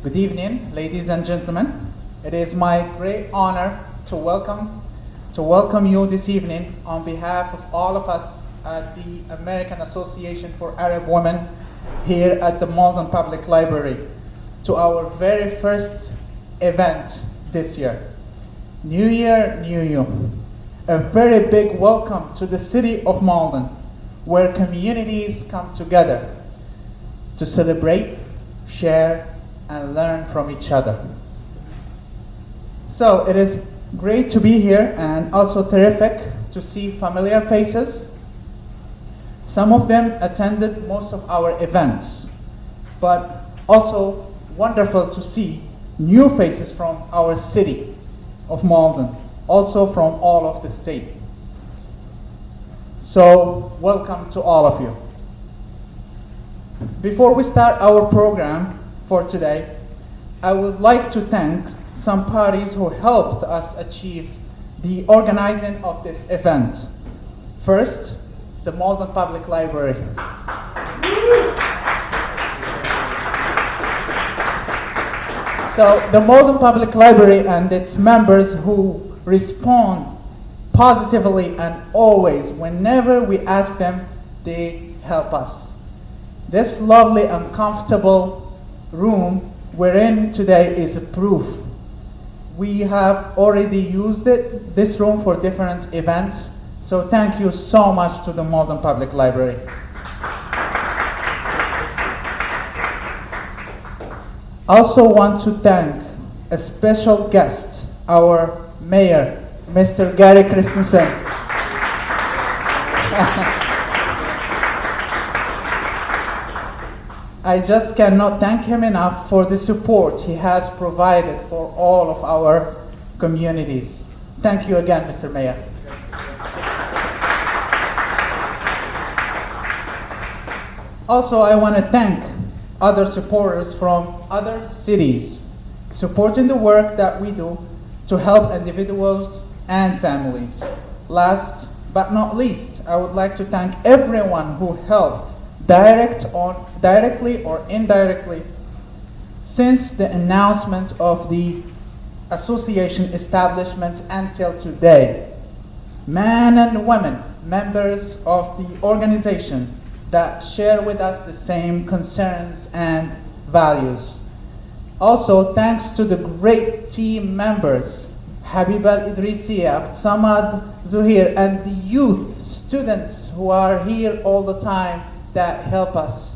Good evening, ladies and gentlemen. It is my great honor to welcome you this evening on behalf of all of us at the American Association for Arab Women here at the Malden Public Library to our very first event this year. New Year, New You. A very big welcome to the city of Malden, where communities come together to celebrate, share, and learn from each other. So it is great to be here and also terrific to see familiar faces. Some of them attended most of our events, but also wonderful to see new faces from our city of Malden, also from all of the state. So welcome to all of you. Before we start our program for today, I would like to thank some parties who helped us achieve the organizing of this event. First, the Malden Public Library. So the Malden Public Library and its members who respond positively and always, whenever we ask them, they help us. This lovely and comfortable room we're in today is a proof. We have already used this room for different events, so thank you so much to the Malden Public Library. Also want to thank a special guest, our mayor, Mr. Gary Christensen. I just cannot thank him enough for the support he has provided for all of our communities. Thank you again, Mr. Mayor. Also, I want to thank other supporters from other cities supporting the work that we do to help individuals and families. Last but not least, I would like to thank everyone who helped directly or indirectly since the announcement of the association establishment until today. Men and women, members of the organization that share with us the same concerns and values. Also, thanks to the great team members, Habiba Idrisiya, Samad Zuhir, and the youth students who are here all the time that help us,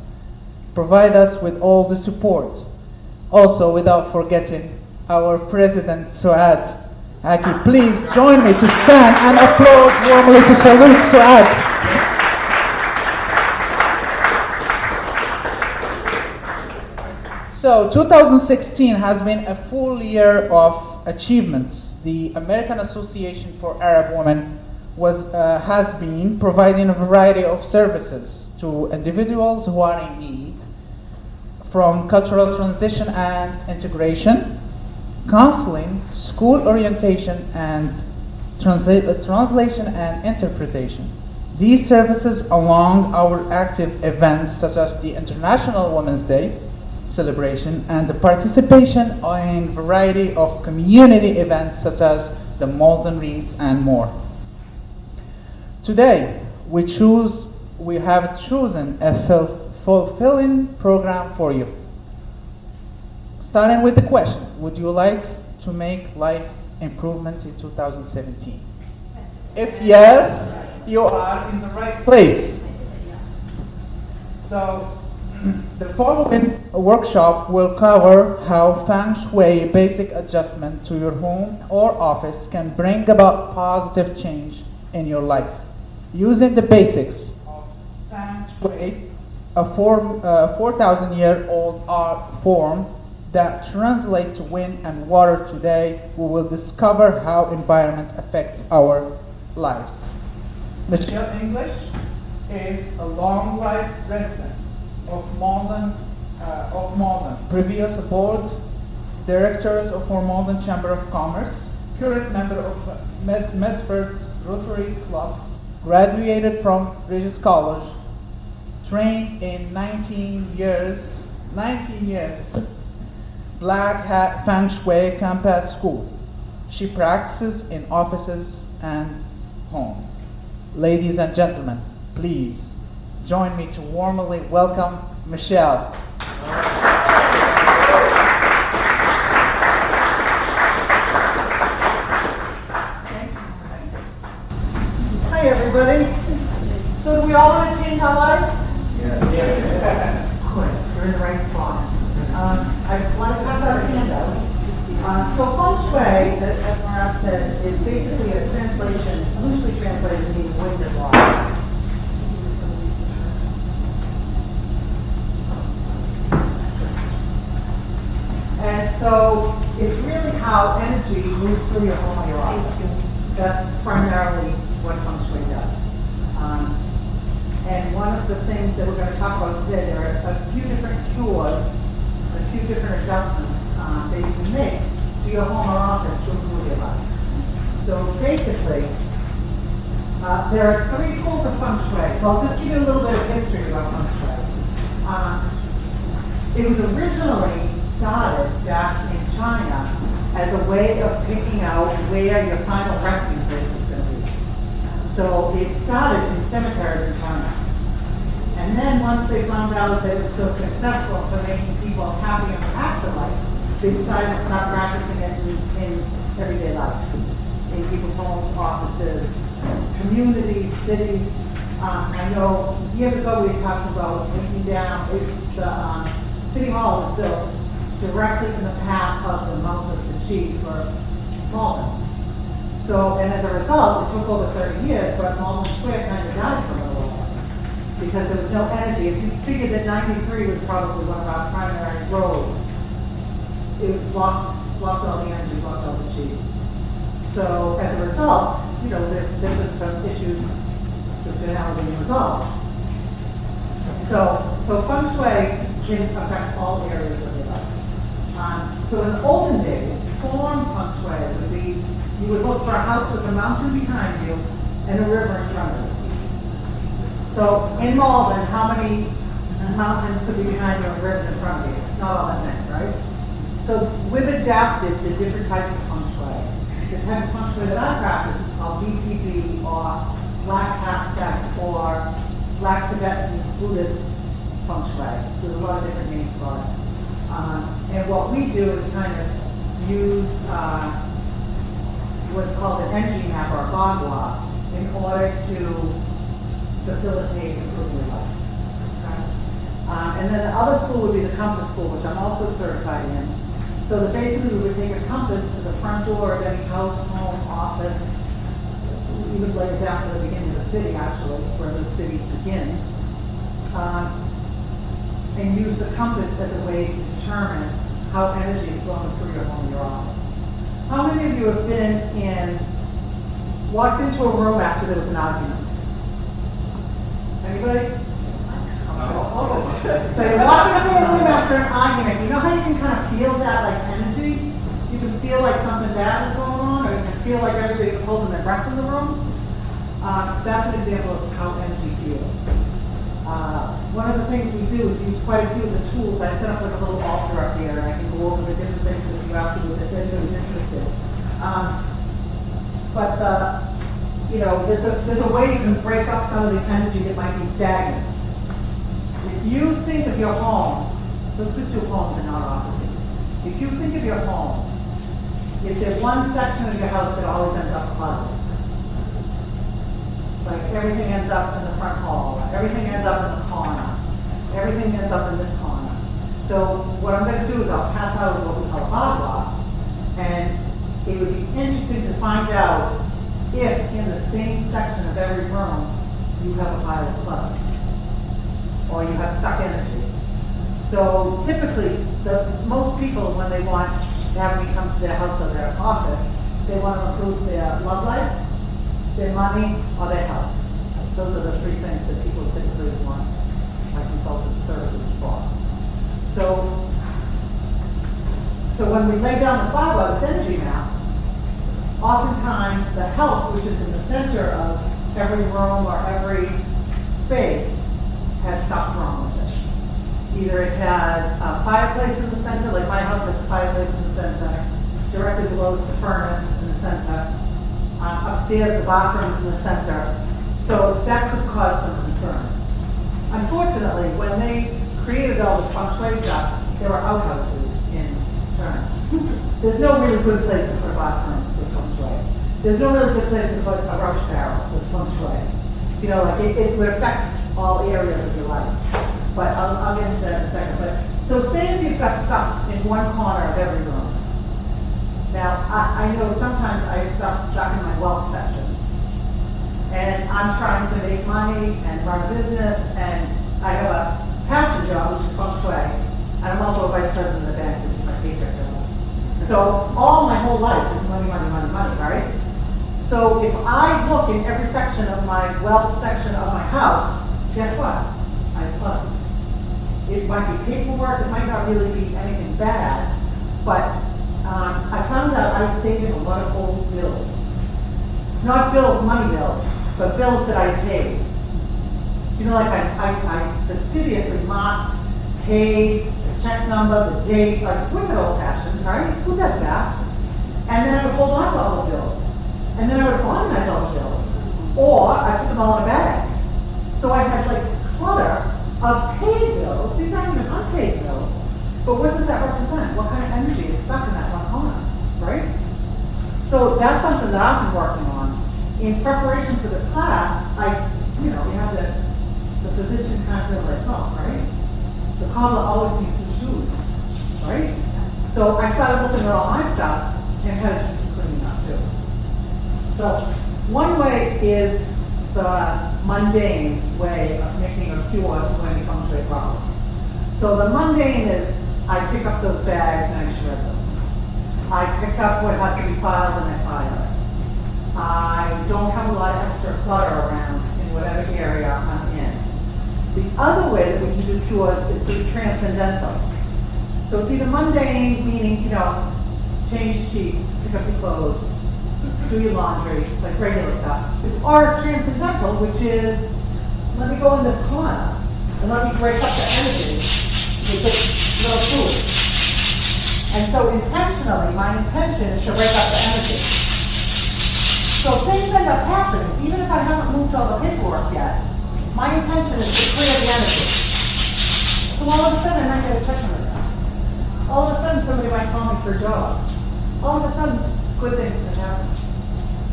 provide us with all the support. Also, without forgetting our President Suad Aki. Please join me to stand and applaud warmly to salute Suad. So 2016 has been a full year of achievements. The American Association for Arab Women has been providing a variety of services to individuals who are in need, from cultural transition and integration, counseling, school orientation, and translation and interpretation. These services, along our active events such as the International Women's Day celebration and the participation in a variety of community events such as the Malden Reads and more. Today, we have chosen a fulfilling program for you. Starting with the question, would you like to make life improvement in 2017? If yes, you are in the right place. So, the following workshop will cover how Feng Shui basic adjustment to your home or office can bring about positive change in your life. Using the basics of Feng Shui, a 4,000-year-old art form that translates to wind and water today, we will discover how environment affects our lives. Michelle English is a long life resident of Malden, previous board directors of Malden Chamber of Commerce, current member of Medford Rotary Club, graduated from Regis College, trained in 19 years Black Hat Feng Shui Campus School. She practices in offices and homes. Ladies and gentlemen, please join me to warmly welcome Michelle. Hi, everybody. So do we all want to change our lives? Yes. Good. You're in the right spot. I want to pass out a handout. So feng shui, as Marat said, is basically a translation, loosely translated, meaning wind and water. And so it's really how energy moves through your home or your office. That's primarily what feng shui does. And one of the things that we're going to talk about today, there are a few different cures, a few different adjustments that you can make to your home or office to improve your life. So basically, there are 3 schools of feng shui. So I'll just give you a little bit of history about feng shui. It was originally started back in China as a way of picking out where your final resting place was going to be. So it started in cemeteries in China. And then once they found out that it was so successful for making people happy in the afterlife, they decided to start practicing it in everyday life, in people's homes, offices, communities, cities. I know years ago we talked about taking down, the City Hall was built directly in the path of the mouth of the Qi for Malden. So, and as a result, it took over 30 years, but Malden Square kind of died for a little while because there was no energy. If you figure that 93 was probably one of our primary roads, it was blocked all the energy, blocked all the Qi. So, as a result, there's been some issues which are now being resolved. So feng shui can affect all areas of your life. So in the olden days, form feng shui would be, you would look for a house with a mountain behind you and a river in front of you. So in Malden, how many mountains could be behind you and rivers in front of you? Not all that many, right? So we've adapted to different types of feng shui. The type of feng shui that I practice is called BTB, or Black Hat Sect, or Black Tibetan Buddhist feng shui. There's a lot of different names for it. And what we do is kind of use what's called an energy map or a Bagua in order to facilitate improving your life. Okay? And then the other school would be the compass school, which I'm also certified in. So that basically we would take a compass to the front door of any house, home, office. We would lay it down to the beginning of the city, actually, where the city begins. And use the compass as a way to determine how energy is flowing through your home, your office. How many of you have walked into a room after there was an argument? Anybody? So you walk into a room after an argument, you know how you can kind of feel that like energy? You can feel like something bad is going on, or you can feel like everybody's holding their breath in the room. That's an example of how energy feels. One of the things we do is use quite a few of the tools. I set up like a little altar up here, and I can go over the different things with you afterwards if anybody's interested. There's a way you can break up some of the energy that might be stagnant. If you think of your home, let's just do homes and not offices. If you think of your home, is there one section of your house that always ends up cluttered? Like everything ends up in the front hall, everything ends up in the corner, everything ends up in this corner. So what I'm going to do is I'll pass out what we call a Bagua, and it would be interesting to find out if in the same section of every room you have a pile of clutter, or you have stuck energy. So typically, most people, when they want to have me come to their house or their office, they want to improve their love life, their money, or their health. Those are the 3 things that people typically want my consultant services for. So when we lay down the Bagua, this energy map, oftentimes the health, which is in the center of every room or every space, has stuff wrong with it. Either it has a fireplace in the center, like my house has a fireplace directly below is the furnace in the center. Upstairs, the bathroom's in the center. So that could cause some concern. Unfortunately, when they created all this feng shui stuff, there were outhouses in turn. There's no really good place to put a bathroom with feng shui. There's no really good place to put a rubbish barrel with feng shui. You know, like it would affect all areas of your life. But I'll get into that in a second. But so say if you've got stuff in one corner of every room. Now, I know sometimes I have stuff stuck in my wealth section. And I'm trying to make money and run a business, and I have a passion job, which is feng shui. And I'm also a vice president of the bank, which is my paycheck job. So all my whole life is money, money, money, money, right? So if I look in every section of my wealth section of my house, guess what? I flood. It might be paperwork, it might not really be anything bad, but I found out I was saving a lot of old bills. Not bills, money bills, but bills that I paid. You know, like I fastidiously marked, paid, the check number, the date, like we're not old fashioned, right? Who does that? And then I would hold on to all the bills. And then I would organize all the bills. Or I put them all in a bag. So I had like clutter of paid bills. These aren't even unpaid bills. But what does that represent? What kind of energy is stuck in that one corner, right? So that's something that I've been working on. In preparation for this class, you have the physician can't heal thyself, right? The cobbler always needs some shoes, right? So I started looking at all my stuff and had to do some cleaning up too. So one way is the mundane way of making a cure to any feng shui problem. So the mundane is I pick up those bags and I shred them. I pick up what has to be filed and I file it. I don't have a lot of extra clutter around in whatever area I'm in. The other way that we can do cures is through transcendental. So it's either mundane, meaning, change your sheets, pick up your clothes, do your laundry, like regular stuff. Or it's transcendental, which is, let me go in this corner and let me break up the energy with this little food. And so intentionally, my intention is to break up the energy. So things end up happening, even if I haven't moved all the paperwork yet. My intention is to clear the energy. So all of a sudden, I might get a check on it. All of a sudden, somebody might call me for a job. All of a sudden, good things can happen.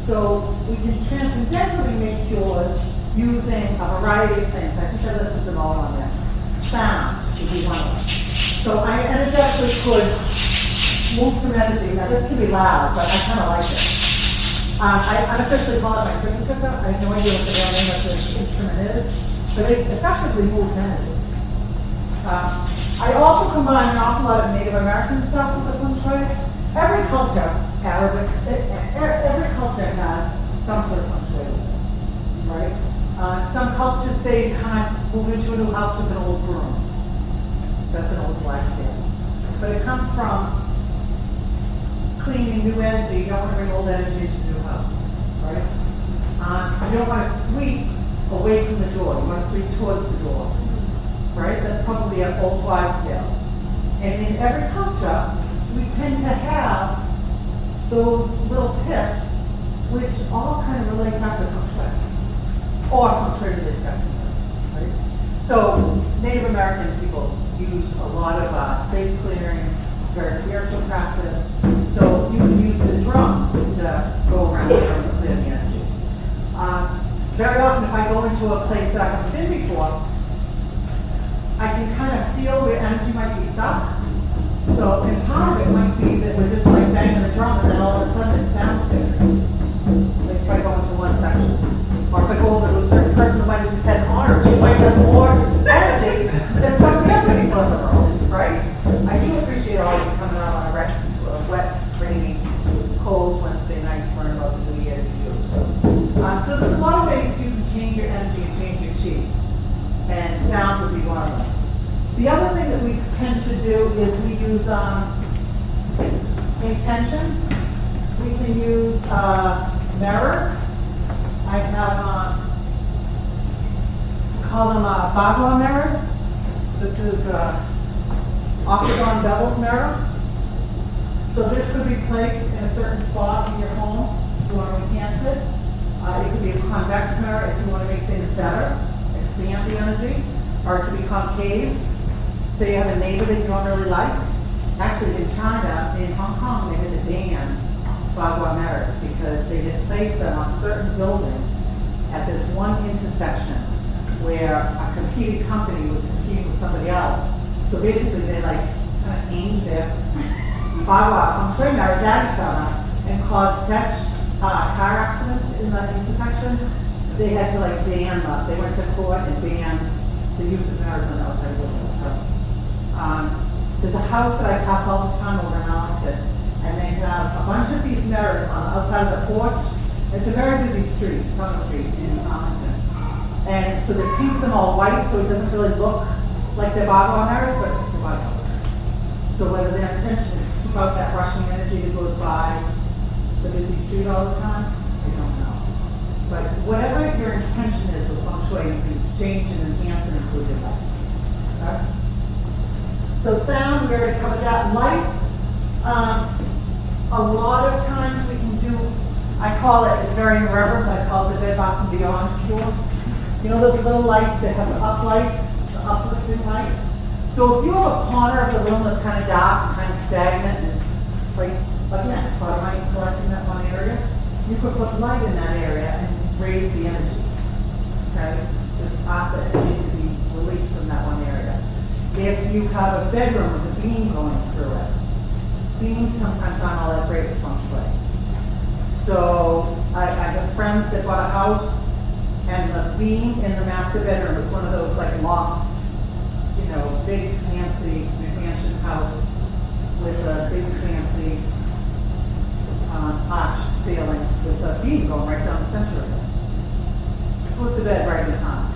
So we can transcendentally make cures using a variety of things. I think I listed them all on there. Sound would be one of them. So I energetically could move some energy. Now this can be loud, but I kind of like it. I unofficially call it my tricky ticker. I have no idea what the real name of this instrument is, but it effectively moves energy. I also combine an awful lot of Native American stuff with the feng shui. Every culture, Arabic, every culture has some sort of feng shui, right? Some cultures say you can't move into a new house with an old broom. That's an old black tale. But it comes from cleaning new energy. You don't want to bring old energy into a new house, right? You don't want to sweep away from the door. You want to sweep towards the door, right? That's probably an old wives' tale. And in every culture, we tend to have those little tips, which all kind of relate back to feng shui, or feng shui related back to feng shui, right? So Native American people use a lot of space clearing, very spiritual practice. So you can use the drums to go around and clear the energy. Very often, if I go into a place that I haven't been before, I can kind of feel where energy might be stuck. So, and part of it might be that we're just like banging the drum, and then all of a sudden it sounds different. Like if I go into one section, or if I go over to a certain person who might have just had an orange, she might have more energy than some of the other people in the room, right? I do appreciate all of you coming out on a wet, rainy, cold Wednesday night to learn about the new year to do. So there's a lot of ways you can change your energy and change your chi, and sound would be one of them. The other thing that we tend to do is we use intention. We can use mirrors. I have, call them Bagua mirrors. This is octagon beveled mirror. So this could be placed in a certain spot in your home if you want to enhance it. It could be a convex mirror if you want to make things better, expand the energy, or it could be concave. Say you have a neighbor that you don't really like. Actually, in China, in Hong Kong, they had to ban Bagua mirrors because they had placed them on certain buildings at this one intersection where a competing company was competing with somebody else. So basically, they like kind of aimed their Bagua feng shui mirrors at each other and caused such car accidents in the intersection. They had to like ban them. They went to court and banned the use of mirrors on outside buildings. There's a house that I pass all the time over in Arlington, and they have a bunch of these mirrors on the outside of the porch. It's a very busy street, Summer Street in Arlington. And so they paint them all white so it doesn't really look like they're Bagua mirrors, but it's the Bagua mirrors. So whether their intention is to keep out that rushing energy that goes by the busy street all the time, I don't know. But whatever your intention is with feng shui, you can change and enhance and improve your life. Okay? So sound, we already covered that. Lights, a lot of times we can do, I call it, it's very irreverent, I call it the Bed Bath & Beyond cure. You know those little lights that have an uplight, the uplifting light? So if you have a corner of the room that's kind of dark and kind of stagnant and like again, chlorite collecting that one area, you could put light in that area and raise the energy. Okay? Just ask the energy to be released from that one area. If you have a bedroom with a beam going through it, beams sometimes aren't all that great with feng shui. So I have friends that bought a house and the beam in the master bedroom was one of those like loft, you know, big fancy McMansion house with a big fancy arched ceiling with a beam going right down the center of it. Put the bed right in the top.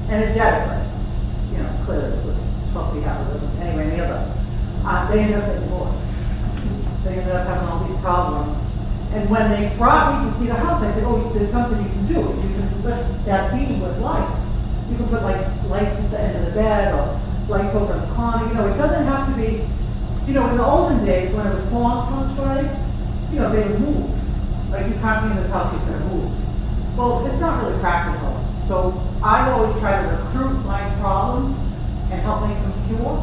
And it did it, you know, clearly it was 12 feet out of it. Anyway, near them. They ended up getting divorced. They ended up having all these problems. And when they brought me to see the house, I said, oh, there's something you can do. You can lift that beam with light. You can put like lights at the end of the bed or lights over the corner. You know, it doesn't have to be, you know, in the olden days when it was form feng shui, you know, they would move. Like you can't be in this house, you can move. Well, it's not really practical. So I always try to recruit my problems and help make them cure.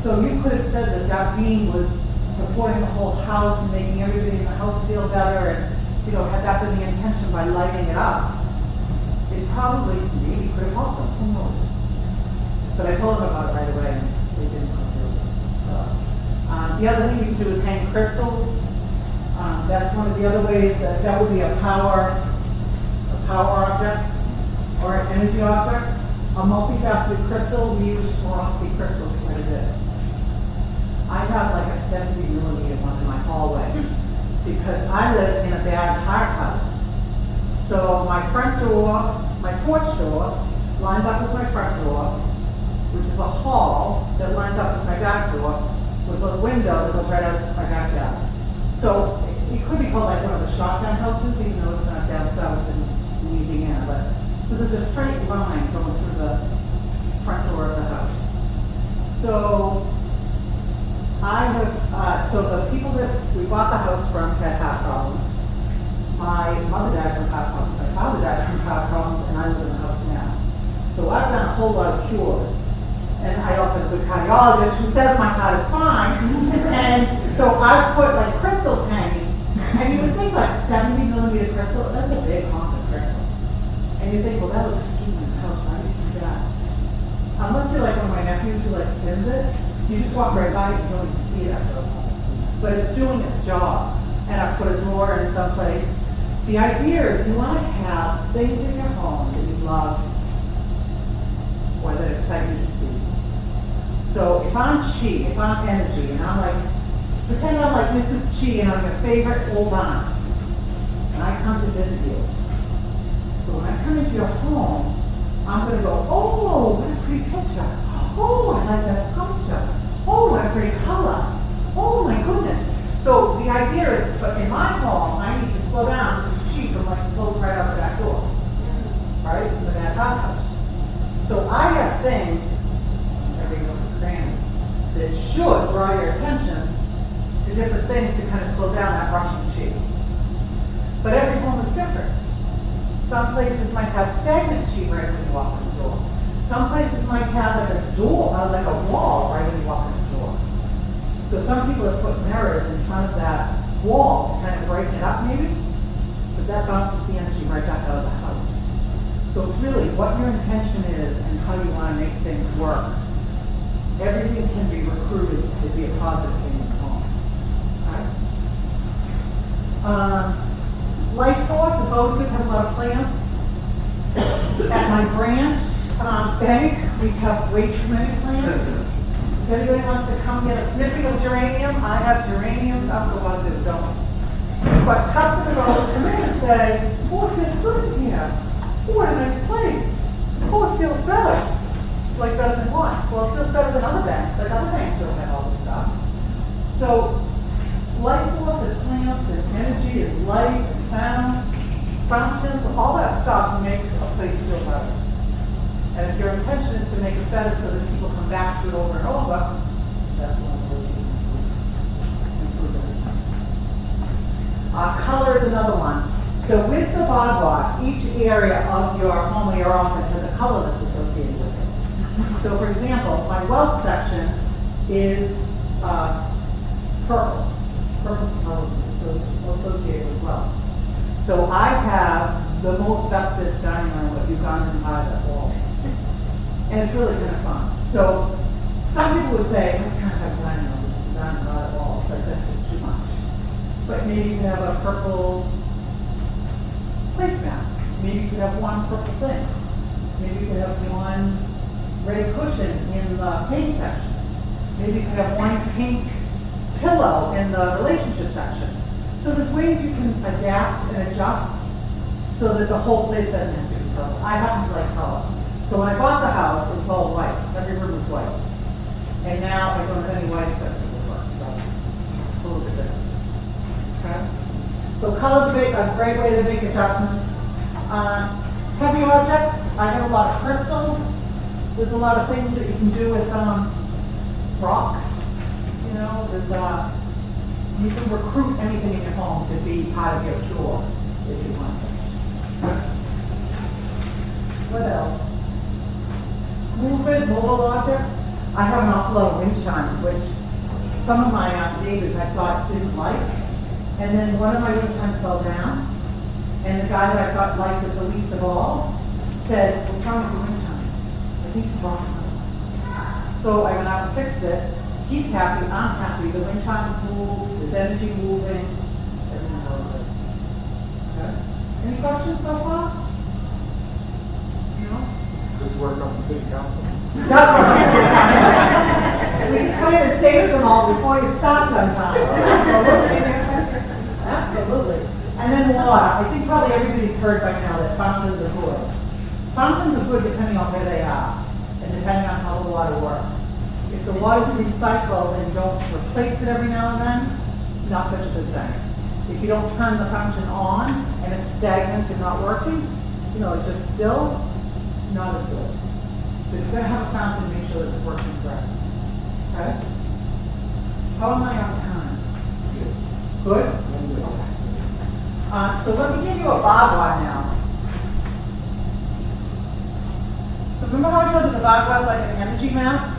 So you could have said that that beam was supporting the whole house and making everybody in the house feel better, and you know, had that been the intention by lighting it up, it probably maybe could have helped them. Who knows? But I told them about it right away, and they didn't want to do it. So, the other thing you can do is hang crystals. That's one of the other ways that would be a power object or an energy object. A multifaceted crystal, we use Swarovski crystals quite a bit. I have like a 70 millimeter one in my hallway because I live in a bad heart house. So my front door, my porch door, lines up with my front door, which is a hall that lines up with my back door, with a window that goes right out my backyard. So it could be called like one of the shotgun houses, even though it's not down south in Louisiana. But so there's a straight line going through the front door of the house. So I have, so the people that we bought the house from had heart problems. My mother died from heart problems, my father died from heart problems, and I live in the house now. So I've done a whole lot of cures. And I also have a good cardiologist who says my heart is fine. And so I've put like crystals hanging. And you would think like 70 millimeter crystal, that's a big honking crystal. And you think, well, that looks stupid in the house, why did you do that? Unless you're like one of my nephews who like spins it, you just walk right by it and you don't even see it after a while. But it's doing its job. And I've put a drawer in some place. The idea is you want to have things in your home that you love or that excite you to see. So if I'm chi, if I'm energy, and I'm like, pretend I'm like Mrs. Chi and I'm your favorite old aunt, and I come to visit you. So when I come into your home, I'm going to go, oh, what a pretty picture. Oh, I like that sculpture. Oh, what a pretty color. Oh, my goodness. So the idea is, but in my home, I need to slow down. This is cheap. I'm like, close right out the back door. Right? In the bad house. So I have things, every little cranny, that should draw your attention to different things to kind of slow down that rushing chi. But every home is different. Some places might have stagnant chi right when you walk in the door. Some places might have like a door, like a wall right when you walk in the door. So some people have put mirrors in front of that wall to kind of brighten it up maybe, but that bounces the energy right back out of the house. So it's really what your intention is and how you want to make things work. Everything can be recruited to be a positive thing in the home. Right? Life force, it's always good to have a lot of plants. At my branch bank, we have way too many plants. If anybody wants to come get a snipping of geranium, I have geraniums up the ones that don't. But customers always come in and say, oh, it feels good in here. Oh, what a nice place. Oh, it feels better. Like better than what? Well, it feels better than other banks. Like other banks don't have all this stuff. So life force is plants and energy and light and sound, fountains, all that stuff makes a place feel better. And if your intention is to make it better so that people come back to it over and over, that's one of the ways you can improve it. Color is another one. So with the Bagua, each area of your home or your office has a color that's associated with it. So for example, my wealth section is purple. Purple color is associated with wealth. So I have the most bestest dining room if you've gone inside that wall. And it's really kind of fun. So some people would say, I can't have a dining room with design inside that wall. It's like, that's just too much. But maybe you could have a purple placemat. Maybe you could have one purple thing. Maybe you could have one red cushion in the paint section. Maybe you could have one pink pillow in the relationship section. So there's ways you can adapt and adjust so that the whole place doesn't have to be purple. I happen to like color. So when I bought the house, it was all white. Every room was white. And now I don't have any white except for the work. So it's a little bit different. Okay? So color's a great way to make adjustments. Heavy objects, I have a lot of crystals. There's a lot of things that you can do with rocks. You know, there's you can recruit anything in your home to be part of your cure if you want to. What else? Movement, mobile objects. I have an awful lot of wind chimes, which some of my neighbors I thought didn't like. And then one of my wind chimes fell down, and the guy that I thought liked it the least of all said, what's wrong with the wind chime? I think you brought another one. So I went out and fixed it. He's happy, I'm happy. The wind chimes move, there's energy moving, everything goes good. Okay? Any questions so far? No? Does this work on the city council? It does work on the city council. We can come in and save them all before you start sometime. Absolutely. Absolutely. And then water. I think probably everybody's heard by now that fountains are good. Fountains are good depending on where they are and depending on how the water works. If the water's recycled and you don't replace it every now and then, not such a good thing. If you don't turn the fountain on and it's stagnant and not working, you know, it's just still, not as good. So if you're going to have a fountain, make sure that it's working correctly. Okay? How am I on time? Good? So let me give you a Bagua now. So remember how I told you the Bagua is like an energy map?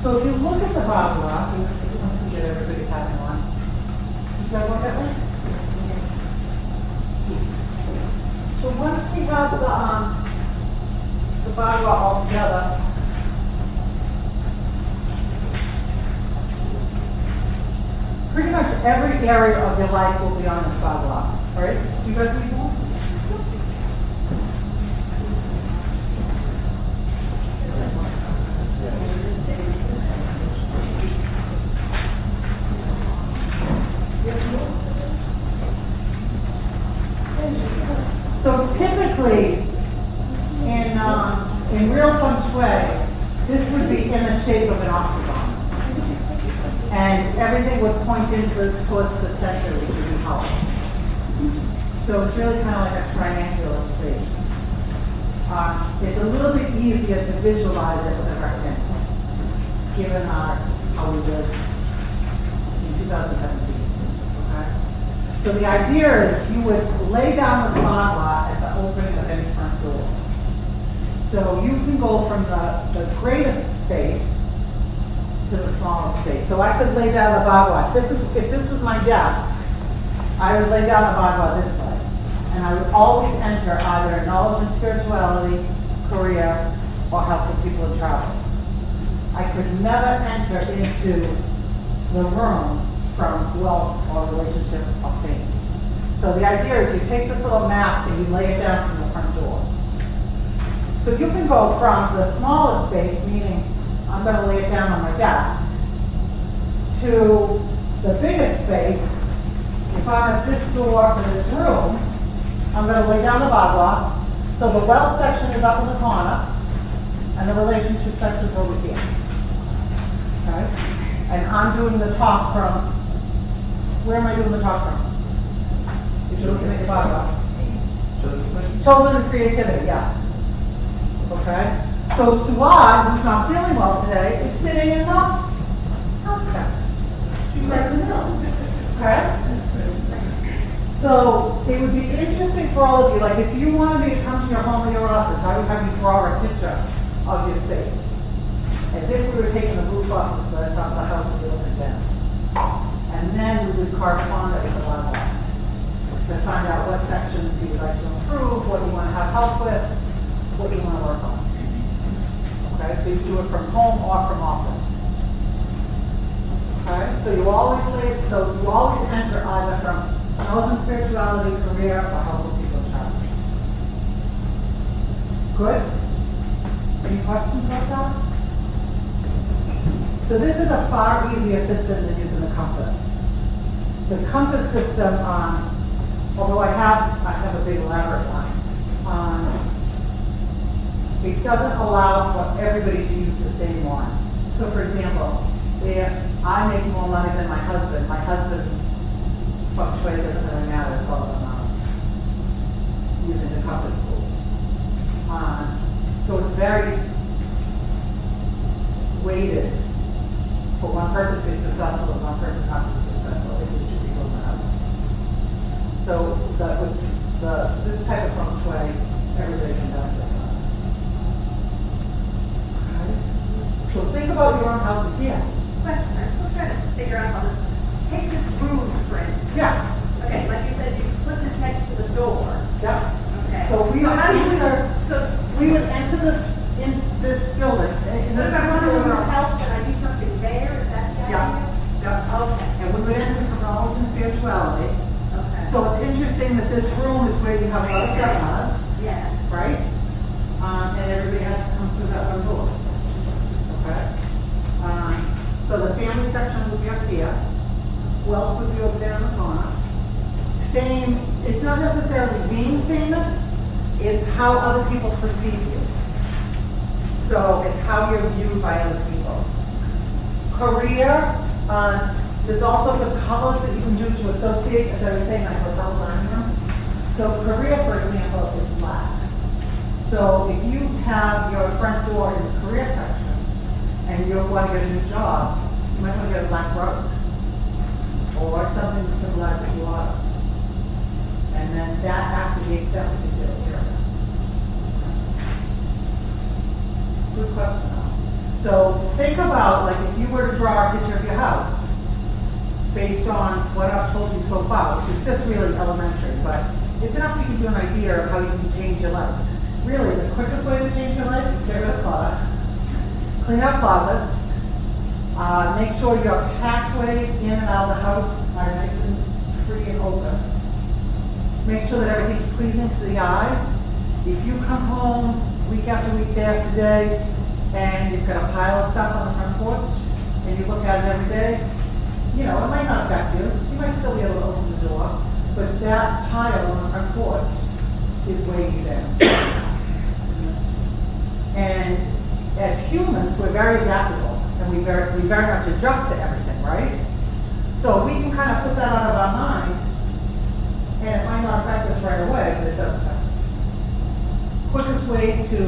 So if you look at the Bagua, once we get everybody having one, you gotta look at links. So once we have the Bagua all together, pretty much every area of your life will be on this Bagua. All right? Do you guys need more? So typically, in In real feng shui, this would be in the shape of an octagon. And everything would point towards the center, which would be house. So it's really kind of like a triangular space. It's a little bit easier to visualize it with a rectangle, given how we live in 2017. Okay? So the idea is you would lay down the bagua at the opening of any front door. So you can go from the greatest space to the smallest space. So I could lay down the bagua. If this was my desk, I would lay down the bagua this way. And I would always enter either knowledge and spirituality, career, or helping people in travel. I could never enter into the room from wealth or relationship or fame. So the idea is you take this little map and you lay it down from the front door. So you can go from the smallest space, meaning I'm going to lay it down on my desk, to the biggest space. If I'm at this door for this room, I'm going to lay down the bagua. So the wealth section is up in the corner, and the relationship section is over here. Okay? And I'm doing the talk from, where am I doing the talk from? If you're looking at your bagua. Children and creativity, yeah. Okay? So Suad, who's not feeling well today, is sitting in the health section. She's right in the middle. Okay? So it would be interesting for all of you, like if you wanted me to come to your home or your office, I would have you draw a picture of your space. As if we were taking the roof off of the top of the house and building it down. And then we would correspond it with the level to find out what sections you would like to improve, what you want to have help with, what you want to work on. Okay, so you do it from home or from office. Okay, so you always enter either from knowledge and spirituality, career, or helping people travel. Good? Any questions about that? So this is a far easier system than using the compass. The compass system, although I have a big elaborate one, it doesn't allow for everybody to use the same one. So for example, if I make more money than my husband's feng shui doesn't really matter, it's all about using the compass tool. So it's very weighted for one person to be successful and one person not to be successful. It just should be both the house. So this type of feng shui, everybody can benefit from. Okay. So think about your own houses, yes. Question, I'm still trying to figure out how this, take this room, for instance. Yes. Okay, like you said, you put this next to the door. Yeah. Okay. So we would how do you enter, so we would enter this in this building. In what this if I want to particular move room. help and I do something there? Is that the Yeah. idea? Yeah. Okay. And we would enter from knowledge and spirituality. Okay. So it's interesting that this room is where you have a lot of seminars, Yeah. right? And everybody has to come through that one door. Okay? So the family section would be up here. Wealth would be over there in the corner. Fame, it's not necessarily being famous, it's how other people perceive you. So it's how you're viewed by other people. Career, there's all sorts of colors that you can do to associate, as I was saying, like hotel dining room. So career, for example, is black. So if you have your front door in the career section, and you want to get a new job, you might want to get a black rug. Or something that symbolizes you are. And then that activates that particular area. Good question. So think about, like, if you were to draw a picture of your house, based on what I've told you so far, which is just really elementary, but it's enough you can do an idea of how you can change your life. Really, the quickest way to change your life is get rid of clutter, clean up closets, make sure your pathways in and out of the house are nice and free and open. Make sure that everything's pleasing to the eye. If you come home week after week, day after day, and you've got a pile of stuff on the front porch, and you look at it every day, you know, it might not affect you. You might still be able to open the door, but that pile on the front porch is weighing you down. And as humans, we're very adaptable, and we very much adjust to everything, right? So we can kind of put that out of our mind, and it might not affect us right away, but it does affect us. Quickest way to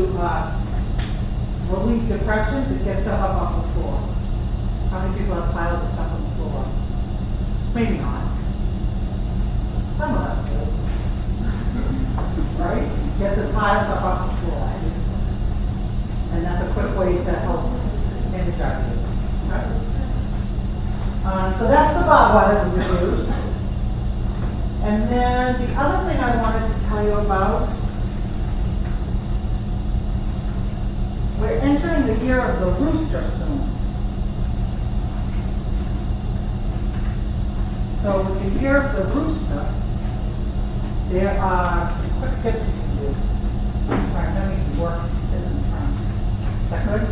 relieve depression is get stuff up off the floor. How many people have piles of stuff on the floor? Maybe not. Some of us do. Right? Get the piles up off the floor. And that's a quick way to help energize you. Right? So that's the bottle that we used. And then the other thing I wanted to tell you about, we're entering the year of the rooster soon. So with the year of the rooster, there are some quick tips you can do. Sorry, let me work sit in the front. Is that good?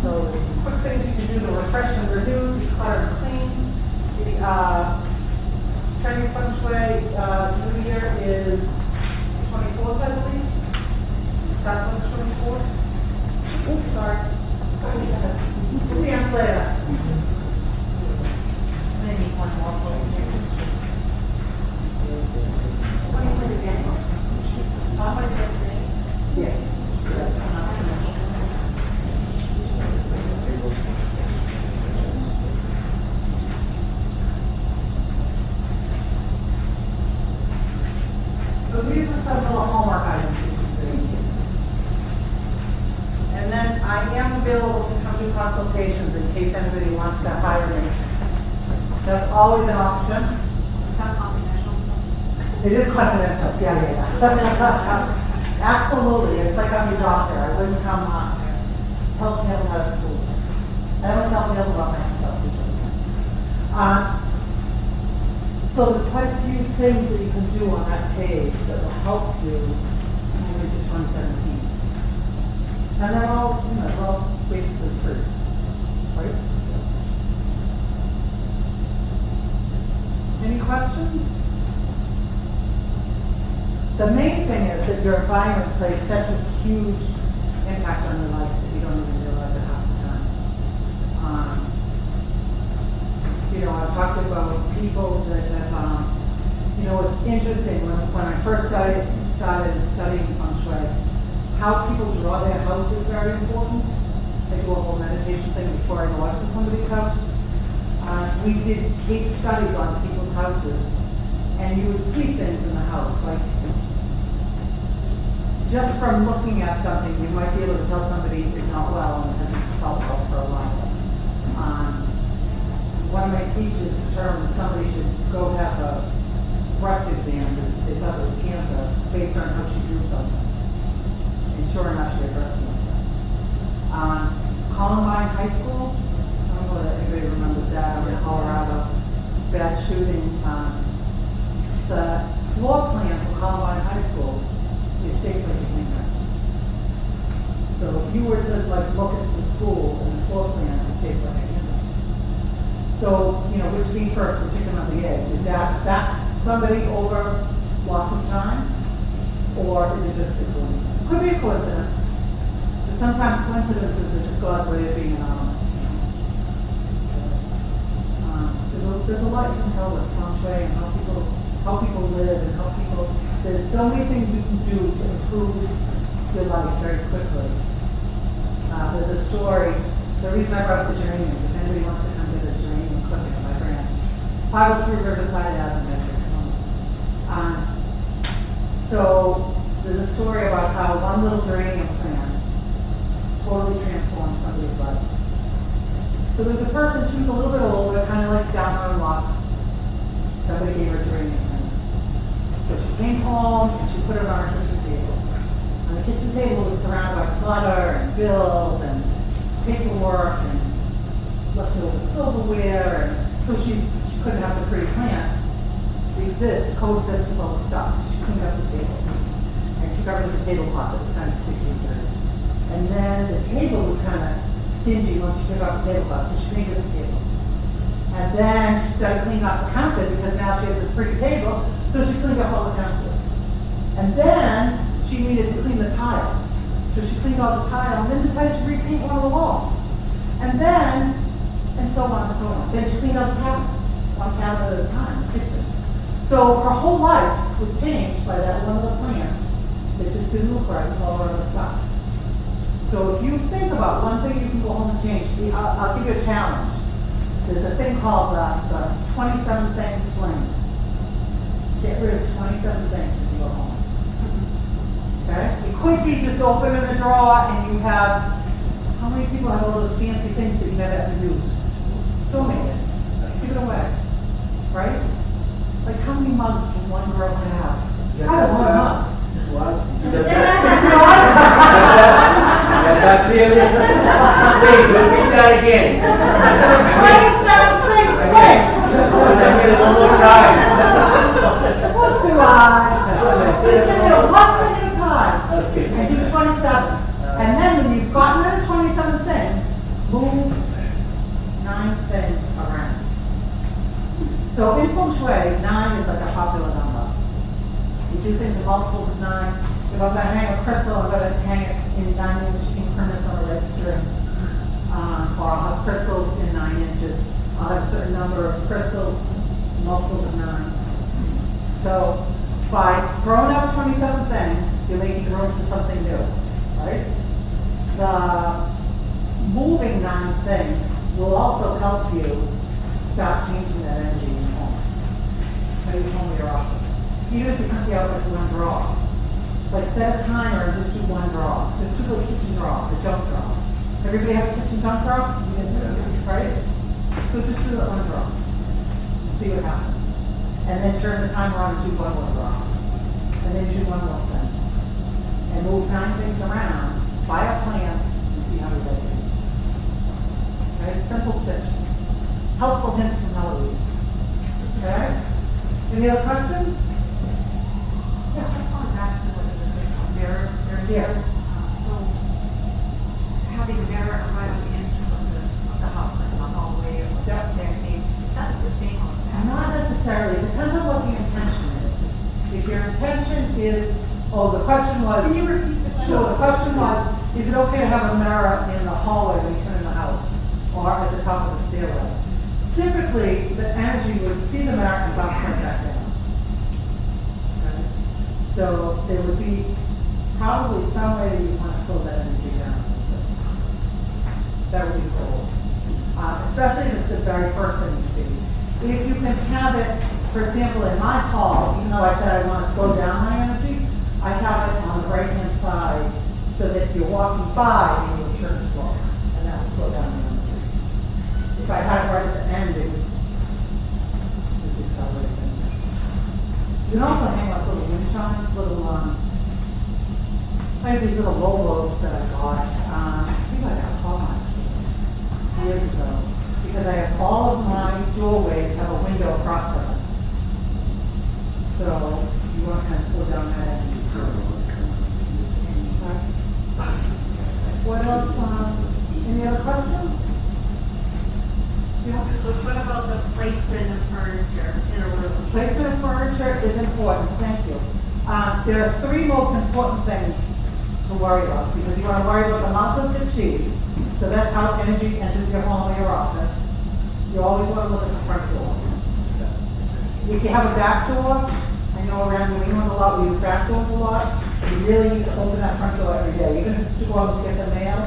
So there's some quick things you can do to refresh and renew, declutter and clean. The Chinese feng shui New Year is 24th, I believe. Starts on the 24th. Oops, sorry. We'll see you later. Maybe one more place. Yes. So these are some little homework items you can do. And then I am available to come do consultations in case anybody wants to hire me. That's always an option. It is confidential, yeah. Absolutely, it's like I'm your doctor. I wouldn't come tell tales out of school. I don't tell tales about myself. So there's quite a few things that you can do on that page that will help you move into 2017. And they're all, they're all basically free, right? Any questions? The main thing is that your environment plays such a huge impact on your life that you don't even realize it half the time. I've talked about people that have, it's interesting when I first started studying feng shui, how people draw their house is very important. I do a whole meditation thing before I go out to somebody's house. We did case studies on people's houses, and you would see things in the house, like just from looking at something, you might be able to tell somebody is not well and hasn't felt well for a while. One of my teachers determined somebody should go have a breast exam because they thought it was cancer based on how she drew something. And sure enough, she had breast cancer. Columbine High School, I don't know if anybody remembers that, in Colorado, bad shooting. The floor plan for Columbine High School is shaped like a handgun. So if you were to look at the school and the floor plan is shaped like a handgun. So, which came first, the chicken or the egg? Is that somebody over lots of time? Or is it just a coincidence? It could be a coincidence. But sometimes coincidences are just God's way of being anonymous. There's a lot you can tell with feng shui and how people live and how people, there's so many things you can do to improve your life very quickly. There's a story, the reason I brought up the geranium, if anybody wants to come to the geranium clipping of my branch, 503 Riverside Avenue. So there's a story about how one little geranium plant totally transformed somebody's life. So there's a person, she was a little bit older, kind of like down her luck. Somebody gave her a geranium plant. So she came home and she put it on her kitchen table. And the kitchen table was surrounded by clutter and bills and paperwork and leftover silverware. And so she couldn't have the pretty plant coexist with all the stuff. So she cleaned up the table. And she got rid of the tablecloth that was kind of sticky and dirty. And then the table was kind of dingy once she took off the tablecloth, so she cleaned up the table. And then she started cleaning up the counter because now she has this pretty table, so she cleaned up all the counters. And then she needed to clean the tile. So she cleaned all the tile and then decided to repaint one of the walls. And then, and so on and so on. Then she cleaned out the cabinets, one cabinet at a time, the kitchen. So her whole life was changed by that one little plant that just didn't look right with all her other stuff. So if you think about one thing you can go home and change, I'll give you a challenge. There's a thing called the 27 things sling. Get rid of 27 things when you go home. Okay? It could be just open in a drawer and you have, how many people have all those fancy things that you never have to use? Donate it. Give it away. Right? Like how many mugs can one girl have? I have one mug. Please, repeat that again. 27 things. Wait. One more time. What's the lie? Just give me a one thing at a time. And do 27. And then when you've gotten rid of 27 things, move 9 things around. So in Feng Shui, 9 is like a popular number. You do things in multiples of 9. If I'm going to hang a crystal, I'm going to hang it in 9-inch increments on a red string. Or I'll have crystals in 9 inches. I'll have a certain number of crystals, multiples of 9. So by throwing out 27 things, you're making room for something new, right? The moving 9 things will also help you start changing that energy in your home. Maybe your home or your office. Even if you empty out like one drawer. Like set a timer and just do one drawer. Just do the kitchen drawer, the junk drawer. Everybody have a kitchen junk drawer? Right? So just do that one drawer. See what happens. And then turn the timer on and do one more drawer. And then do one more thing. And move 9 things around. Buy a plant and see how you like it. Okay? Simple tips. Helpful hints from Eloise. Okay? Any other questions? Yeah, just going back to what you were saying about mirrors earlier. Yes. So having a mirror right on the entrance of the house, like in the hallway or the Yep. staircase, is that a good thing or bad? Not necessarily. It depends on what the intention is. If your intention is, the question was. Can you repeat the question? Sure, the question was, is it okay to have a mirror in the hallway when you come in the house or at the top of the stairway? Typically, the energy would see the mirror and bounce right back down. Okay? So there would be probably some way that you want to slow that energy down. That would be cool. Especially if it's the very first thing you see. If you can have it, for example, in my hall, even though I said I want to slow down my energy, I have it on the right-hand side so that if you're walking by and you'll turn the floor, and that will slow down the energy. If I had it right at the end, it was accelerating. You can also hang like little wind chimes, I have these little Lolos that I got. I think I got Hallmark years ago, because I have all of my doorways have a window across them. So you want to kind of slow down that energy. What else? Any other questions? Yeah. What about the placement of furniture in a room? Placement of furniture is important. Thank you. There are 3 most important things to worry about, because you want to worry about the mouth of the chi. So that's how energy enters your home or your office. You always want to look at the front door. If you have a back door, I know around New England a lot, we use back doors a lot. You really need to open that front door every day. Even if you go out to get the mail,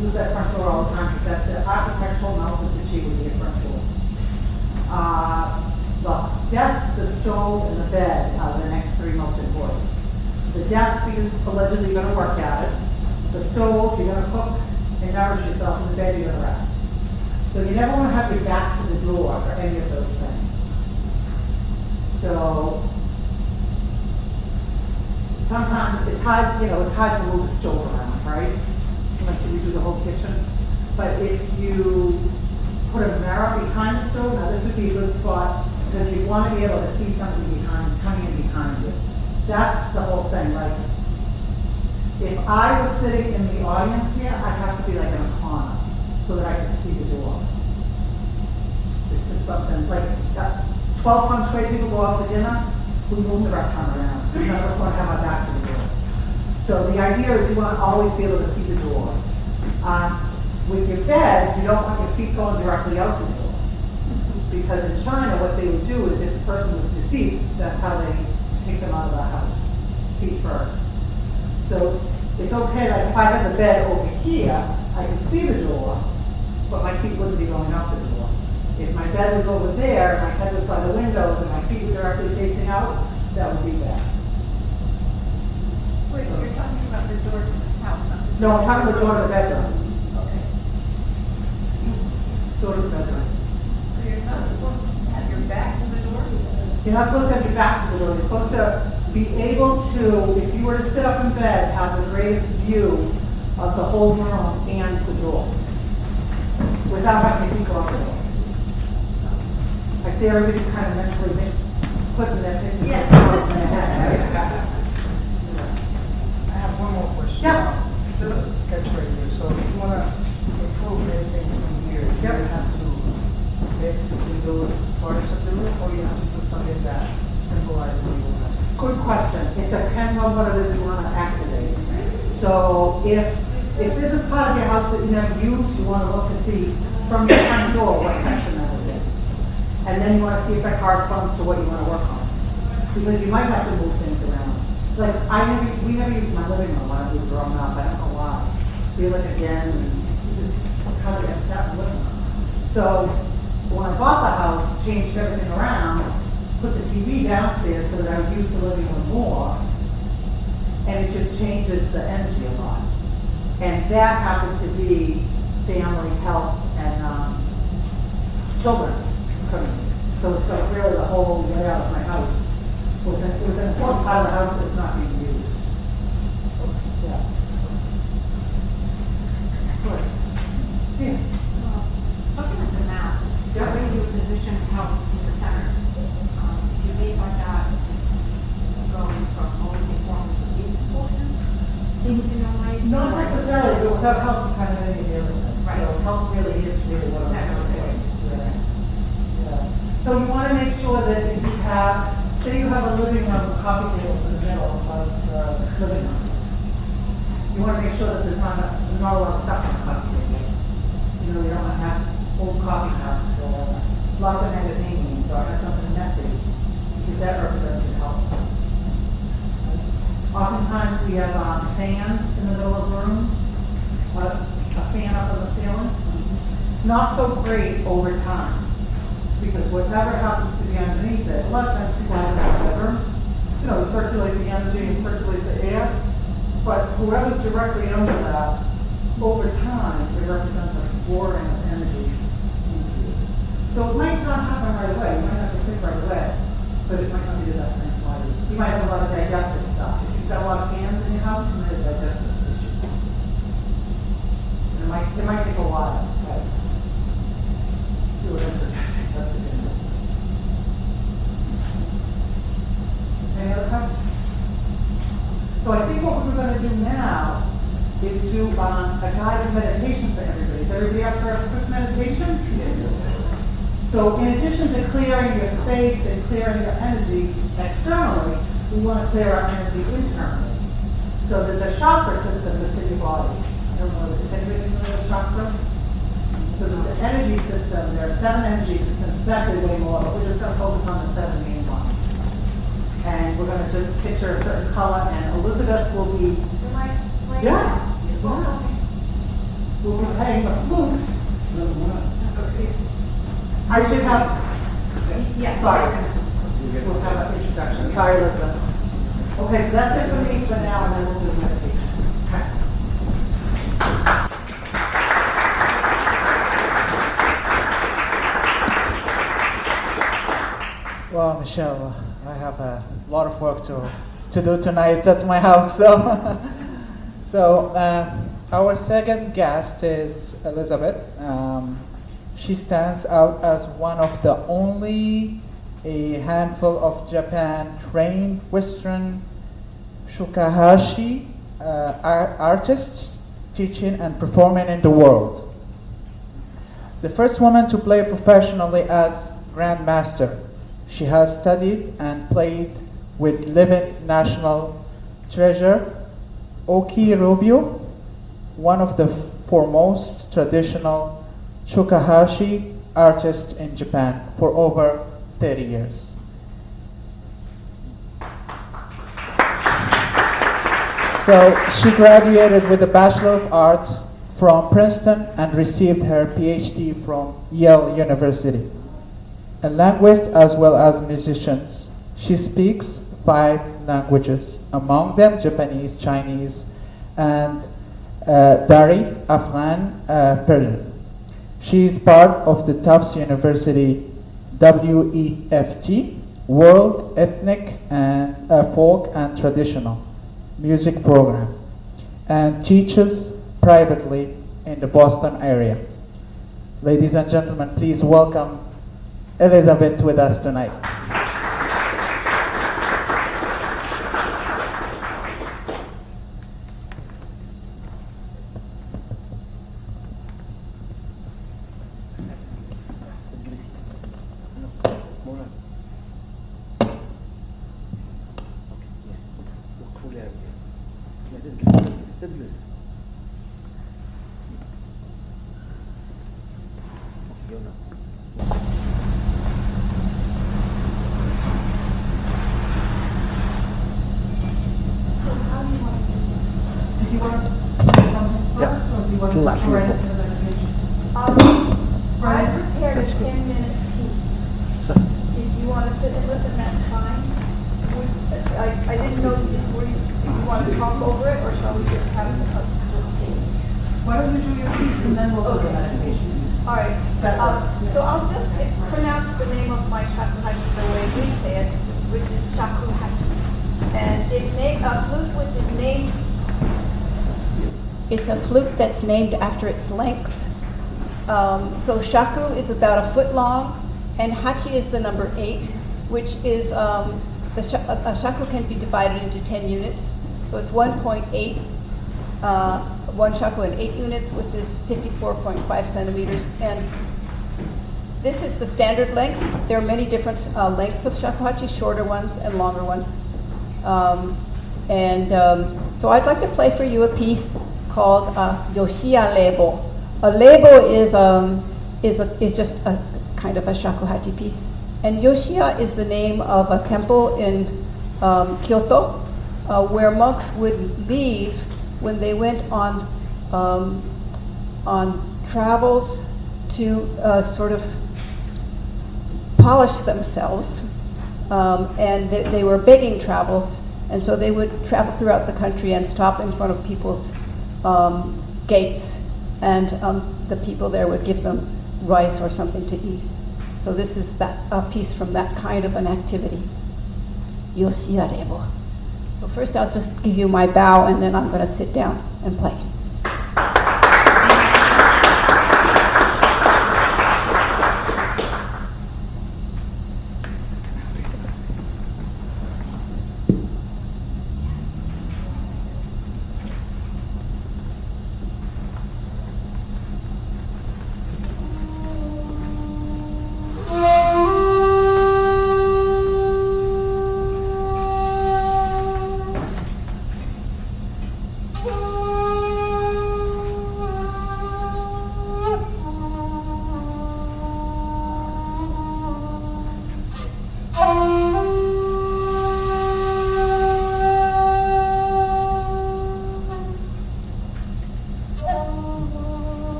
use that front door all the time, because that's the architectural mouth of the chi would be a front door. The desk, the stove, and the bed are the next 3 most important. The desk, because allegedly you're going to work at it. The stove, you're going to cook and nourish yourself. In the bed, you're going to rest. So you never want to have your back to the door for any of those things. So sometimes it's hard, it's hard to move the stove around, right? Unless you do the whole kitchen. But if you put a mirror behind the stove, now this would be a good spot, because you want to be able to see something coming in behind you. That's the whole thing. Like, if I was sitting in the audience here, I'd have to be like in a corner so that I could see the door. It's just something like 12 Feng Shui people go out for dinner, we move the restaurant around. because none of us want to have our back to the door. So the idea is you want to always be able to see the door. With your bed, you don't want your feet going directly out the door. Because in China, what they would do is if the person was deceased, that's how they take them out of the house, feet first. So it's okay, like if I had the bed over here, I could see the door, but my feet wouldn't be going out the door. If my bed was over there, my head was by the windows, and my feet were directly facing out, that would be bad. Wait, you're talking about the door to the house, not the No, I'm talking about door to the bedroom. Okay. Door to the bedroom. So you're not supposed to have your back to the door? You're not supposed to have your back to the door. You're supposed to be able to, if you were to sit up in bed, have the greatest view of the whole room and the door, without having to keep going. I see everybody kind of mentally putting their pictures in their head. I have one more question. Yeah. Still a sketch right here, so if you wanna improve anything from here, you Yep. have to sit with those parts of the room, or you have to put something that symbolizes the room. Good question. It depends on what it is you want to activate. So if this is part of your house that you never use, you want to look to see from your front door what section that is in. And then you want to see if that corresponds to what you want to work on. Because you might have to move things around. Like we never used my living room when I was growing up. I don't know why. Feel like again, just kind of get stuck in the living room. So when I bought the house, changed everything around, put the TV downstairs so that I would use the living room more, and it just changes the energy a lot. And that happens to be family, health, and children coming. So it's like really the whole layout of my house. It was an important part of the house that's not being used. Yeah. Good. Yes. Looking at the map, Yeah. where you position house in the center, do you mean by that going from most important to least important things in your life? Not necessarily, but without help, you kind of need to deal with it. Right. So help really is really what I'm Center, okay. Yeah. Yeah. So you want to make sure that if you have, say you have a living room, coffee tables in the middle of the living room. You want to make sure that there's not a lot of stuff on the coffee table. You know, you don't want to have old coffee cups or lots of magazines or something messy, because that represents your health. Oftentimes we have fans in the middle of rooms, a fan up on the ceiling. Not so great over time, because whatever happens to be underneath it, a lot of times people have it in their bedroom. You know, circulate the energy and circulate the air, but whoever's directly under that, over time, it represents a pouring of energy into you. So it might not happen right away, you might have to think right away, but it might not be the best thing for you. You might have a lot of digestive stuff. If you've got a lot of fans in your house, you might have digestive issues. And it might take a while, but do it as a digestive issue. Any other questions? So I think what we're going to do now is do a guided meditation for everybody. Is everybody up for a quick meditation? So in addition to clearing your space and clearing your energy externally, we want to clear our energy internally. So there's a chakra system that's in your body. I don't know if anybody familiar with chakras? So there's an energy system. There are 7 energy systems. It's actually way more, but we're just going to focus on the 7 main ones. And we're going to just picture a certain color, and Elizabeth will be, Am I playing? Yeah. Well, will be playing the flute. okay. I should have, Yes. sorry, we'll have an introduction. Sorry, Elizabeth. Okay, so that's it for me for now, and then we'll do meditation. Okay. Well, Michelle, I have a lot of work to do tonight at my house. So, our second guest is Elizabeth. She stands out as one of the only a handful of Japan-trained Western shakuhachi artists teaching and performing in the world. The first woman to play professionally as Grandmaster. She has studied and played with living national treasure Oki Rubio, one of the foremost traditional shakuhachi artists in Japan for over 30 years. So she graduated with a Bachelor of Arts from Princeton and received her PhD from Yale University. A linguist as well as musician, she speaks 5 languages, among them Japanese, Chinese, and Dari, Afghan, Persian. She is part of the Tufts University WEFT, World Ethnic and Folk and Traditional Music Program, and teaches privately in the Boston area. Ladies and gentlemen, please welcome Elizabeth with us tonight. So do you want to say something first, or do you want to Last go right one. into the presentation? I prepared a 10-minute piece. If you want to sit and listen, that's fine. I didn't know, do you want to talk over it, or shall we just have this piece? Why don't you do your piece and then we'll do the Okay. meditation? All right, so I'll just pronounce the name of my shakuhachi the way we say it, which is shakuhachi. And it's named, a flute which is named, it's a flute that's named after its length. So shaku is about a foot long, and hachi is the number 8, which is, a shaku can be divided into 10 units. So it's 1.8, 1 shaku in 8 units, which is 54.5 centimeters. And this is the standard length. There are many different lengths of shakuhachi, shorter ones and longer ones. So I'd like to play for you a piece called Yoshiya Lebo. A lebo is just a kind of a shakuhachi piece. And Yoshiya is the name of a temple in Kyoto, where monks would leave when they went on travels to sort of polish themselves, and they were begging travels, and so they would travel throughout the country and stop in front of people's gates, and the people there would give them rice or something to eat. So this is a piece from that kind of an activity, Yoshiya Rebo. So first I'll just give you my bow, and then I'm going to sit down and play.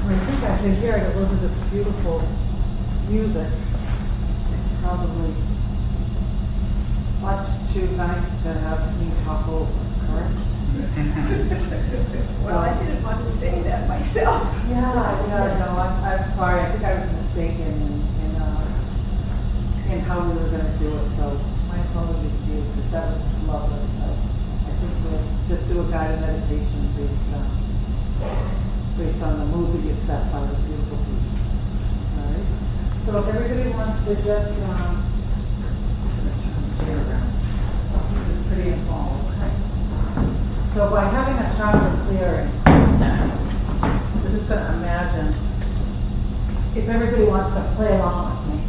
I think I can hear it, it wasn't this beautiful music. It's probably Much too nice to have me talk over, correct? Well, I didn't want to say that myself. Yeah, no, I'm sorry, I think I was mistaken in how we were gonna do it, so my apologies to you, because that was lovely. So I think we'll just do a guided meditation based on the mood that you set by the beautiful piece. All right? So if everybody wants to just, turn around. This is pretty informal, okay? So by having a chakra clearing, we're just gonna imagine, if everybody wants to play along with me,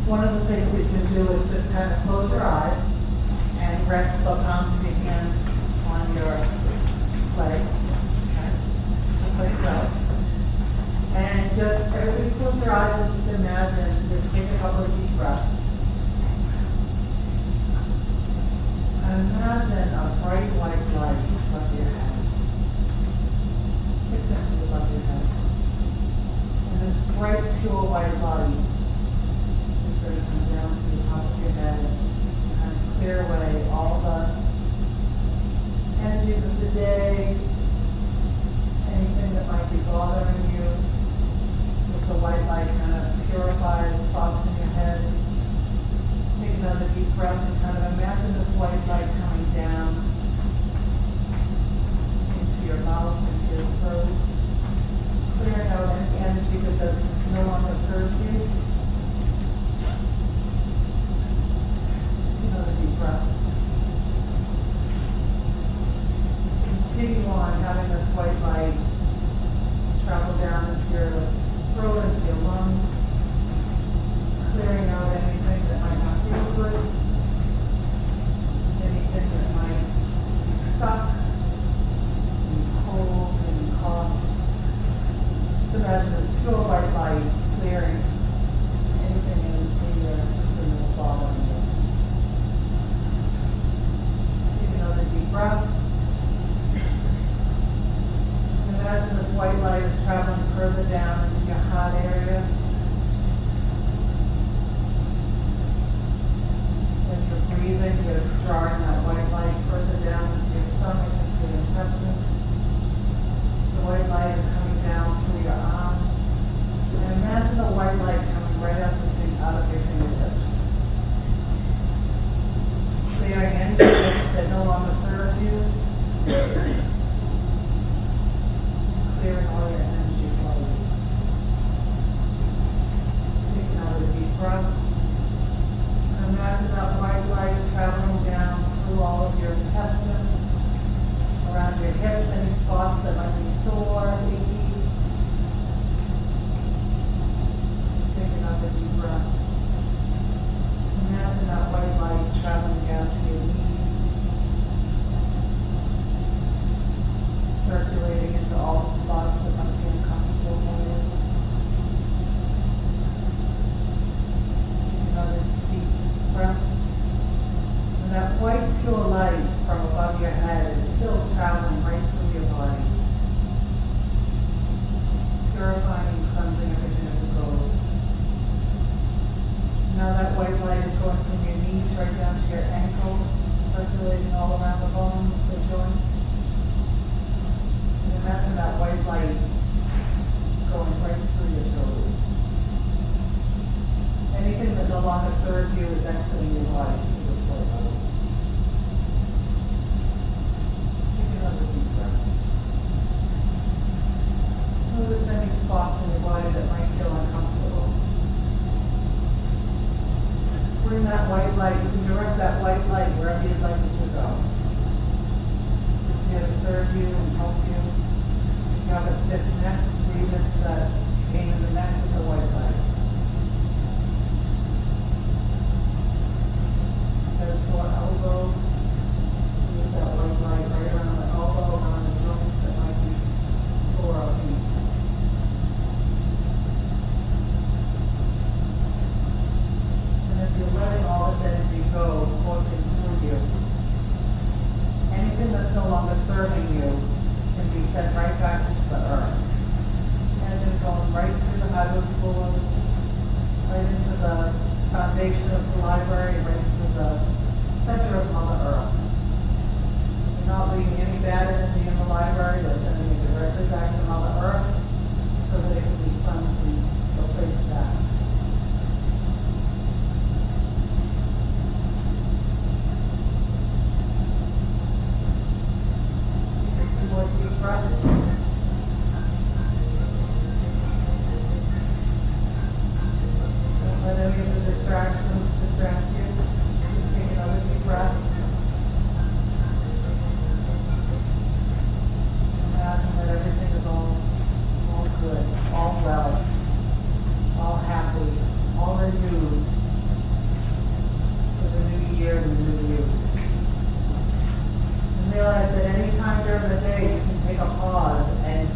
one of the things that you can do is just kind of close your eyes and rest the palms of your hands on your legs, okay? Just like so. And just, everybody close your eyes and just imagine, just take a couple of deep breaths. Imagine a bright white light above your head. 6 inches above your head. And this bright, pure white light is going to come down to the top of your head and clear away all the energies of the day, anything that might be bothering you. With the white light kind of purifies thoughts in your head. Take another deep breath and kind of imagine this white light coming down into your mouth and your throat, clearing out any energy that doesn't no longer serve you. Another deep breath. Continue on having this white light travel down into your throat, into your lungs, clearing out anything that might not feel good, anything that might be stuck, any cold, any coughs. Just imagine this pure white light clearing anything in your system that's bothering you. Take another deep breath. Imagine this white light is traveling further down into your heart area. As you're breathing, you're drawing that white light further down into your stomach, into your intestines. The white light is coming down through your arms. And imagine the white light coming right out of your fingertips. Clearing anything that no longer serves you. Clearing all your energy flows. Take another deep breath. Imagine that white light traveling down through all of your intestines, around your hips, any spots that might be sore, achy. Take another deep breath. Imagine that white light traveling down to your knees, circulating into all the spots that might be uncomfortable for you. Another deep breath. And that white pure light from above your head is still traveling right through your body, purifying and cleansing everything as it goes. Now that white light is going from your knees right down to your ankles, circulating all around the bones, the joints. And imagine that white light going right through your toes. Anything that no longer serves you is exiting your body through this white light. Take another deep breath. Notice any spots in your body stiff neck, breathe into that pain in the neck with the white light. That sore elbow, with that white light right around the elbow, around the joints that might be sore or pain. And if you're letting all this energy go, coursing through you, anything that's no longer serving you can be sent right back into the earth. Imagine going right through the hardwood floors, right into the foundation of the library, right into the center of Mother Earth. You're not leaving any bad energy in the library, they're sending it directly back to Mother Earth so that it can be cleansed and replaced back. Don't let any of the distractions distract you. Just take another deep breath. Imagine that everything is all good, all well, all happy, all renewed for the new year and the new you. And realize that any time during the day you can take a pause and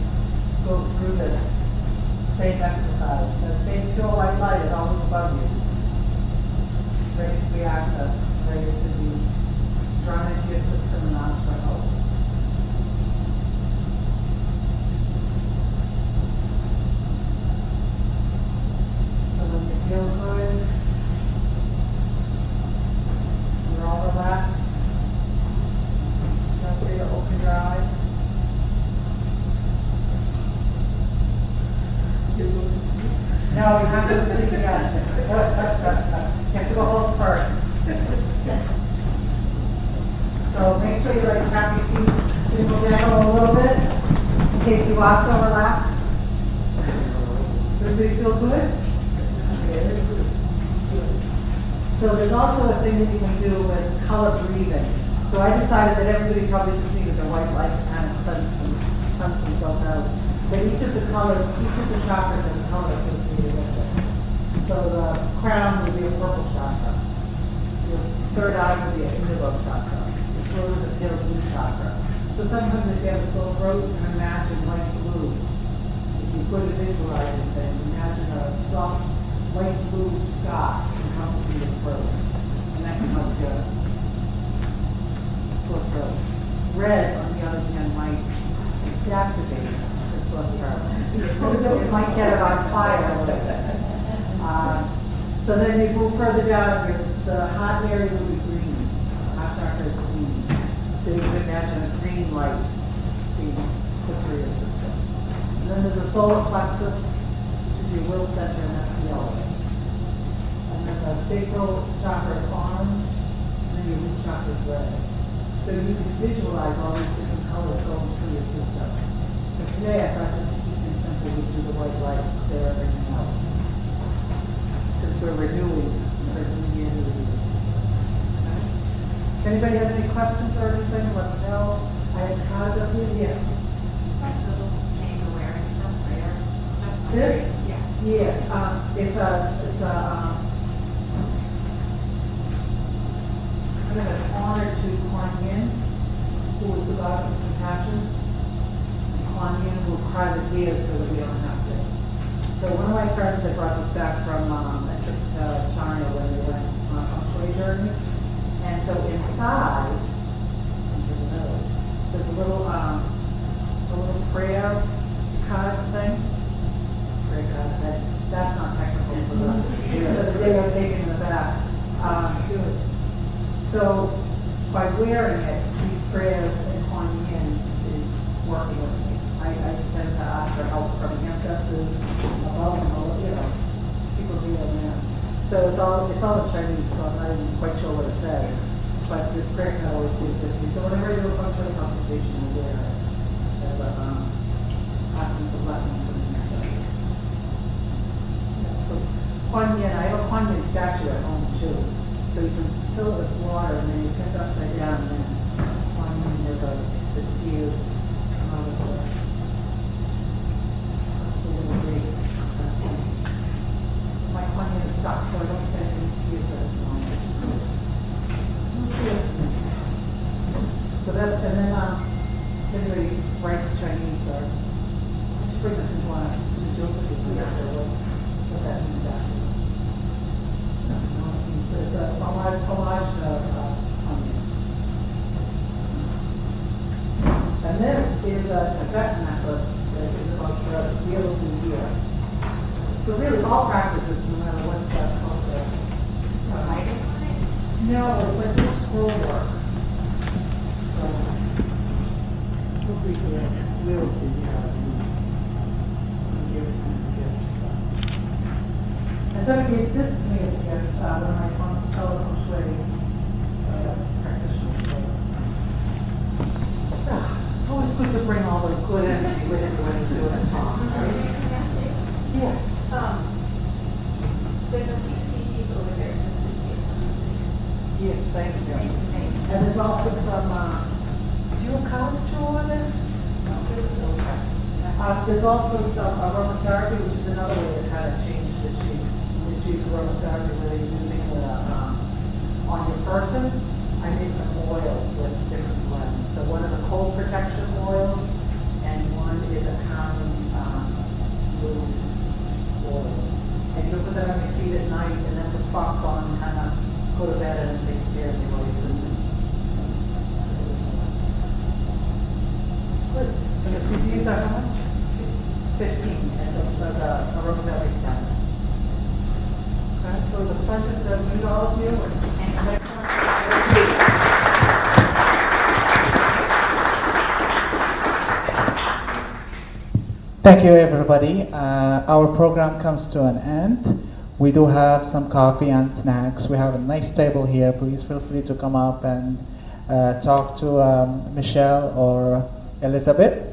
go through this same exercise. That same pure white light is always above you, ready to be accessed, ready to be drawn into your system and ask for help. So when you feel good, you're all relaxed. Feel free to open your eyes. No, you're not going to sleep again. You have to go home first. So make sure you like tap your feet, swivel down a little bit, in case you are so relaxed. Everybody feel good? Yes. So there's also a thing that you can do with color breathing. So I decided that everybody probably just needed a white light to kind of cleanse themselves out. But each of the colors, each of the chakras has a color associated with it. So the crown would be a purple chakra. Your third eye would be an indigo chakra. Your throat is a pale blue chakra. So sometimes if you have a sore throat, you can imagine light blue. If you put a visualizing things, imagine a soft light blue sky encompassing your throat. And that can help you sore throat. Red, on the other hand, might exacerbate the sore throat. It might get it on fire a little bit. So then you move further down, the heart area will be green. The heart chakra is green. So you can imagine a green light being put through your system. And then there's a solar plexus, which is your will center, and that's yellow. And then the sacral chakra is orange, and then your root chakra is red. So you can visualize all these different colors going through your system. But today I thought just to keep things simple, we do the white light, clear everything out. Since we're renewing, we're renewing the year. Okay? If anybody has any questions or anything, let me know. I have cards up here. Yeah. This? Yes. I'm going to honor to Kuan Yin, who is the god of compassion. Kuan Yin will cry the tears so that we don't have to. So one of my friends had brought this back from a trip to China when they went on a feng journey. And so inside, there's a little prayer card thing. Prayer card. That's not technical for the video taken in the back. So by wearing it, these prayers and Kuan Yin is working with me. I tend to ask for help from ancestors, above and below, people real now. So it's all in Chinese, so I'm not even quite sure what it says. But this prayer can always stays with me. So whenever I do a functional consultation, I wear it as asking for blessings from the ancestors. So Kuan Yin, I have a Kuan Yin statue at home too. So you can fill it with water and then you tip it upside down and then Kuan Yin, there's the tears come out of the this is a Tibetan necklace that is about the wheel of the year. So really, all practices, no matter what culture. No, it's like little scroll work. So, this week we have wheel of the year. And somebody gave this to me as a gift, one of my fellow feng shui practitioners. It's always good to bring all the good energy with it when you do a talk, right? Yes. There's a few CDs over there. Yes, thank you. And there's also some, do you have college tool on there? There's also some aromatherapy, which is another way to kind of change the cheek. Is use aromatherapy where you're using the, on your person. I made some oils with different blends. So one is a cold protection oil, and one is a calming blue oil. And you put that on your feet at night, and then put socks on, and kind of go to bed, and it takes care of your voice. Good. So the CDs are how much? 15, and the aromatherapy 10. Okay, so it's a pleasure to meet all of you. And next time. Thank you, everybody. Our program comes to an end. We do have some coffee and snacks. We have a nice table here. Please feel free to come up and talk to Michelle or Elizabeth.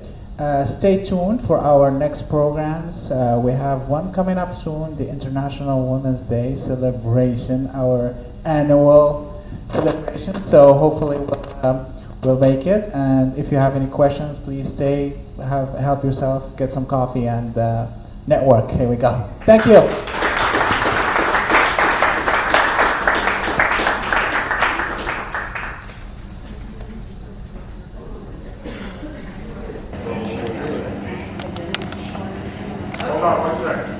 Stay tuned for our next programs. We have one coming up soon, the International Women's Day celebration, our annual celebration. So hopefully we'll make it. And if you have any questions, please stay, help yourself, get some coffee and network. Here we go. Thank you. Hold on one second.